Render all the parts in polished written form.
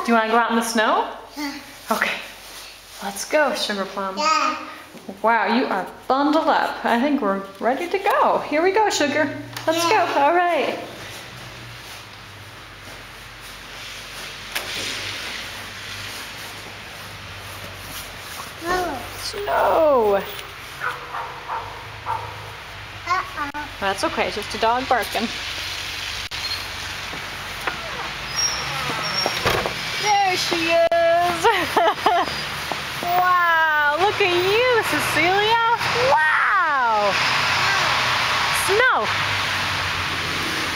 Do you want to go out in the snow? Okay. Let's go, Sugar Plum. Wow, you are bundled up. I think we're ready to go. Here we go, Sugar. Let's go. All right. Snow. That's okay, it's just a dog barking. There she is. Wow, look at you, Cecilia. Wow. Snow.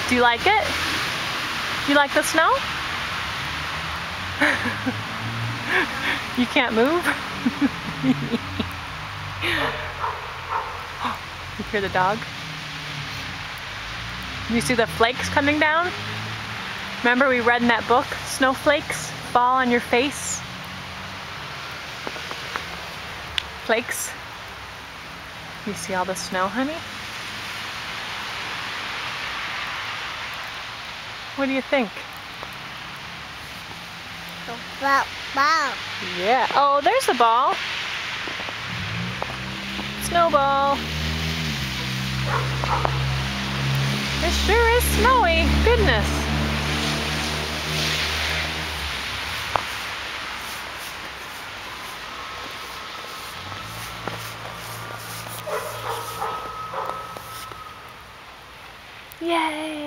Do you like it? You like the snow? You can't move? You hear the dog? You see the flakes coming down? Remember we read in that book, snowflakes fall on your face? Flakes. You see all the snow, honey? What do you think? Ball. Yeah. Oh, there's the ball. Snowball. It sure is snowy. Goodness. Yay.